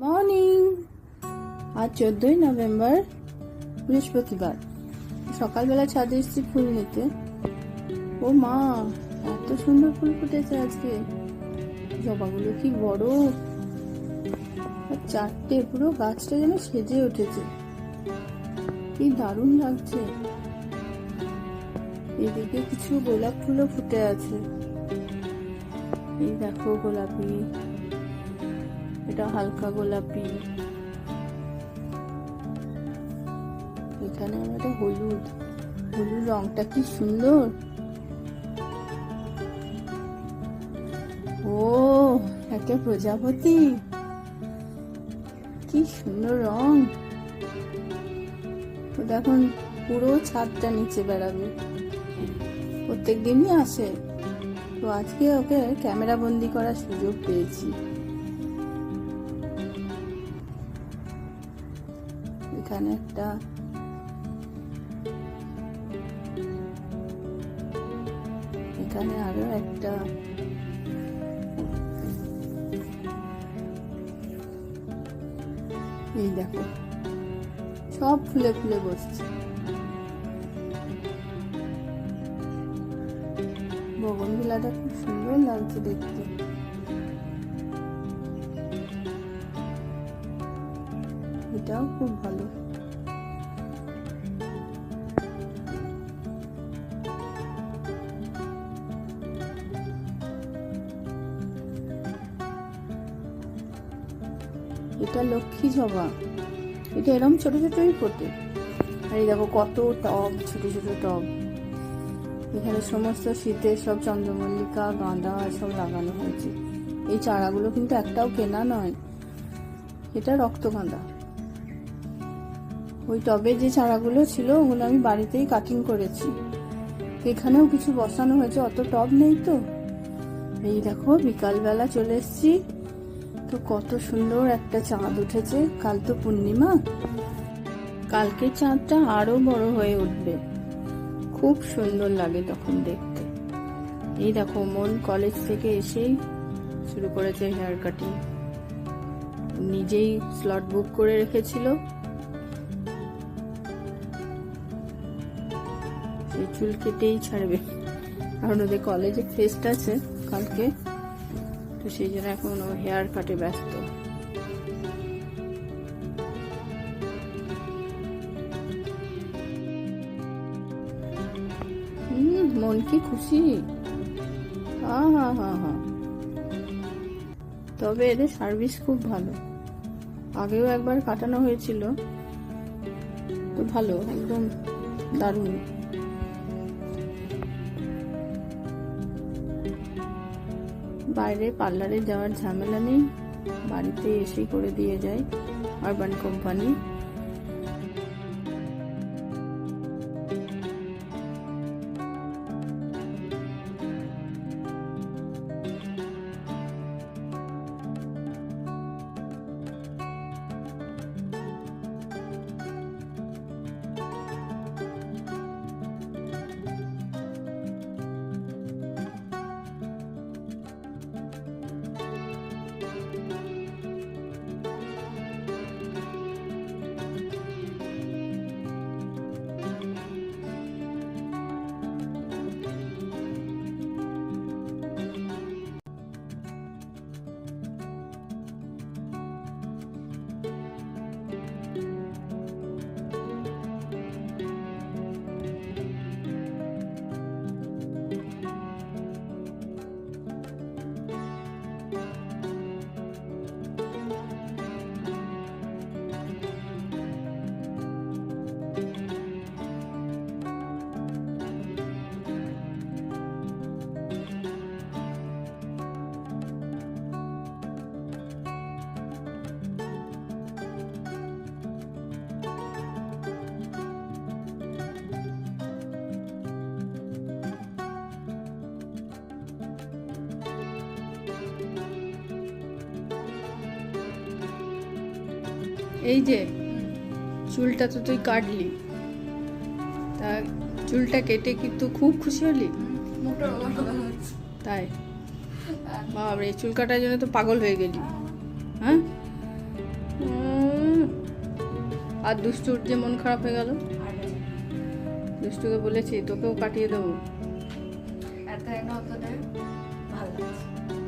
Morning. আজ 14ই November, বৃহস্পতিবার। সকালবেলা ছাদে এসেছি ফুল নিতে। ও মা, এত সুন্দর ফুল ফুটেছে আজকে। জবাগুলো কি বড়, আর চারটে, পুরো গাছটা যেন সেজে উঠেছে। কি দারুণ লাগছে। এদিকে কিছু গোলাপ ফুলও ফুটে আছে। এই দেখো গোলাপি, এটা হালকা গোলাপি। এখানে একটা হলুদ, হলুদ রংটা কি সুন্দর। ও, একটা প্রজাপতি, কি সুন্দর রং। ওটা এখন পুরো ছাদটা নিচে বেড়াবে। প্রত্যেক দিনই আসে, তো আজকে ওকে ক্যামেরা বন্দি করার সুযোগ পেয়েছি। এখানে একটা, এখানে আরো একটা। এই দেখো, সব ফুলে ফুলে বসছে। বগনভিলাটা খুব সুন্দর লাগছে দেখতে। এটাও খুব ভালো। এটা লক্ষ্মী জবা, এটা এরকম ছোট ছোটই ফোটে। আর এই দেখো কত টব, ছোট ছোট টব। এখানে সমস্ত শীতের সব চন্দ্রমল্লিকা, গাঁদা সব লাগানো হয়েছে। এই চারাগুলো কিন্তু একটাও কেনা নয়, এটা রক্তগাঁদা। ওই টবে যে চারাগুলো ছিল ওগুলো আমি বাড়িতেই কাটিং করেছি। এখানেও কিছু বসানো হয়েছে, অত টব নেই তো। এই দেখো বিকালবেলা চলে এসেছি, তো কত সুন্দর একটা চাঁদ উঠেছে। কাল তো পূর্ণিমা, কালকে চাঁদটা আরো বড় হয়ে উঠবে, খুব সুন্দর লাগে তখন দেখতে। এই দেখো মন কলেজ থেকে এসেই শুরু করেছে হেয়ার কাটিং। নিজেই স্লট বুক করে রেখেছিল। সেই চুল কেটেই ছাড়বে, কারণ ওদের কলেজে ফেস্ট আছে কালকে, তো সেই জন্য এখন ও হেয়ার কাটে ব্যস্ত। মন কি খুশি। হা হা হা হা। তবে এদের সার্ভিস খুব ভালো। আগেও একবার কাটানো হয়েছিল, তো ভালো, একদম দারুণ। বাইরে পার্লারে যাওয়ার ঝামেলা নেই, বাড়িতে এসেই করে দিয়ে যায় আরবান কোম্পানি। এই যে চুলটা তো তুই কাটলি, তা চুলটা কেটে কিন্তু খুব খুশি হলি? তাই? বাবা, এই চুল কাটার জন্য তো পাগল হয়ে গেলি। হ্যাঁ, আর দুষ্টুর যে মন খারাপ হয়ে গেল, দুষ্টুকে বলেছি তোকেও কাটিয়ে দেবো। এত এনে অত ভালো লাগছে।